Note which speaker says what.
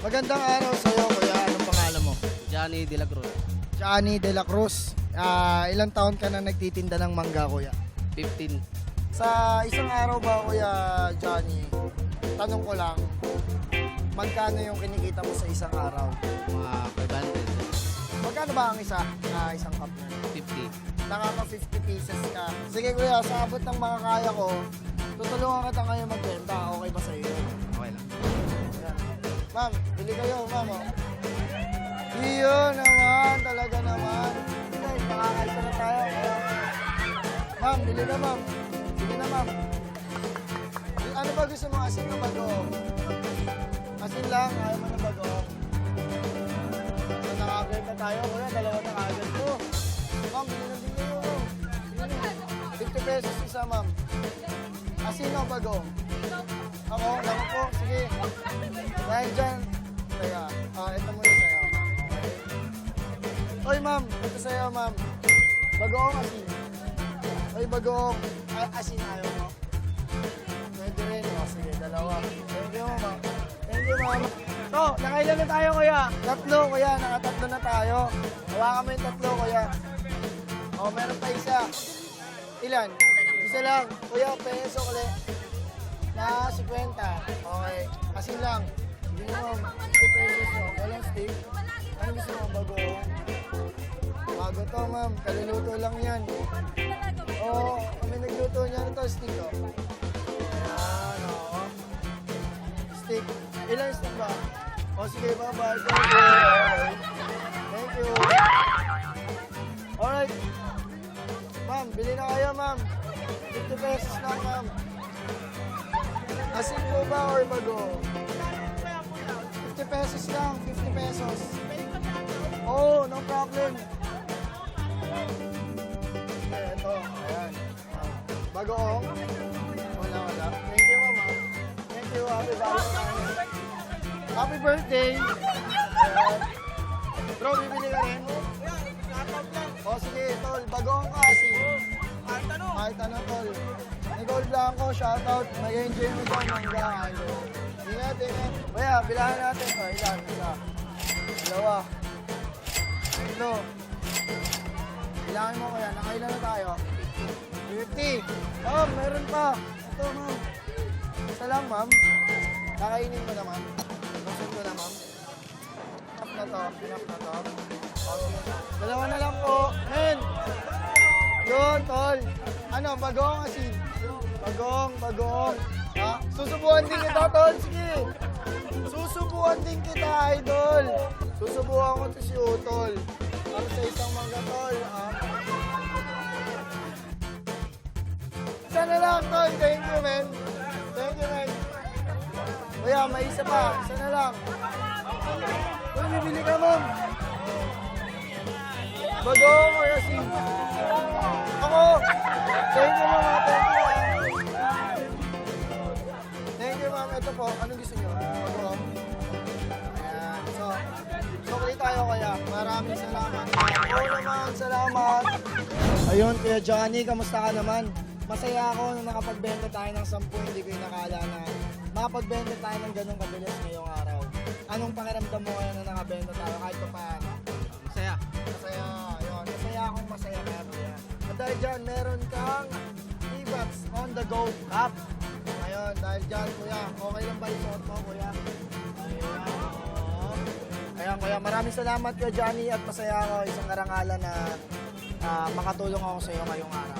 Speaker 1: Magandang araw sa iyo, kuya. Anong pangalan mo?
Speaker 2: Johnny De La Cruz.
Speaker 1: Johnny De La Cruz. Ilang taon ka na nagtitinda ng mangga, kuya?
Speaker 2: 15.
Speaker 1: Sa isang araw ba, kuya Johnny, tanong ko lang, magkano yung kinikita mo sa isang araw?
Speaker 2: Mga 500.
Speaker 1: Magkano ba ang isang cup na?
Speaker 2: 50.
Speaker 1: Nakaka 50 pieces ka. Sige, kuya, sa abot ng mga kaya ko, tutulungan kita ngayon magbenta. Okay ba sa iyo?
Speaker 2: Okay lang.
Speaker 1: Yan. Ma'am, bili kayo, ma'am. Oh. Iyo naman, talaga naman. Hindi, makakaisa na tayo. Ma'am, bili na, ma'am. Bili na, ma'am. Ano ba gusto mo? Asin o bago? Asin lang, ayaw mo na bago. So, naka-upgrade na tayo. Wala, dalawa na kagad to. Ma'am, bili na, bili na. Bili na. 50 pesos isa, ma'am. Asin o bago? Ako, lang po. Sige. Dahil dyan. Kaya, ito muna sa'yo. Oy, ma'am. Ito sa'yo, ma'am. Bagoong asin. Oy, bagoong asin ayaw mo. Pwede rin. O, sige, dalawa. Thank you, ma'am. Thank you, ma'am. So, nakailan na tayo, kuya? Tatlo, kuya. Nakatatlo na tayo. Hawakan mo yung tatlo, kuya. O, meron pa isa. Ilan? Isa lang. Kuya, peso ulit. Na 50. Okay. Asin lang. Hindi mo, 50 pesos mo. Walang steak. Ano gusto mo? Bago. Bago to, ma'am. Kaluluto lang yan. Oo, kami nagluto niyan. Ito, steak, oh. Ayan, oo. Steak. Ilang steak ba? O, sige, bye-bye. Thank you. Okay. Thank you. Alright. Ma'am, bili na kayo, ma'am. 50 pesos lang, ma'am. Asin po ba or bago? 50 pesos lang, 50 pesos. Oh, no problem. Ito, ayan. Bago oh. Wala. Thank you, mama. Thank you, happy birthday. Happy birthday. Ayan. Bro, bibili ka rin? Oh, sige, tol. Bagoong ka, asin. Kahit ano, tol. Nicole Blanco, shoutout. Mag-enjoy mo dyan, mangga. Ingat. Kaya, bilahan natin. O, ilan? Isa. Dalawa. Tatlo. Bilahan mo kaya. Nakailan na tayo? 50. Oh, meron pa. Ito, ma'am. Isa lang, ma'am. Kakainin mo na, ma'am. Gusto ko na, ma'am. Enough na to. Okay. Dalawa na lang po. Men! Yun, tol. Ano, bagong asin. Bagong. Ha? Susubuhan din kita, tol. Sige. Susubuhan din kita, idol. Susubuhan ko to si Utol. Para sa isang mangga, tol. Ha? Isa na lang, tol. Thank you, men. Kuya, may isa pa. Isa na lang. Tol, bibili ka, ma'am. Bagong or asin. Ako. Thank you, ma'am. Thank you, ma'am. Ito po. Anong gusto nyo? Bagong. Ayan. So ulit tayo kaya. Maraming salamat. Oo naman. Salamat. Ayun, Kuya Johnny. Kamusta ka naman? Masaya ako na nakapagbenta tayo ng 10. Hindi ko inakala na makapagbenta tayo ng ganong kabilis ngayong araw. Anong pakiramdam mo ngayon na nakabenta tayo kahit pa paano?
Speaker 2: Masaya.
Speaker 1: Masaya. Ayun. Masaya akong masaya kaya kuya. At dahil dyan, meron kang T-Box on the go cup. Ayun, dahil dyan, kuya, okay lang ba yung suot mo, kuya? Ayan, kuya, maraming salamat kuya Johnny at masaya ako isang karangalan na makatulong ako sa iyo ngayong araw.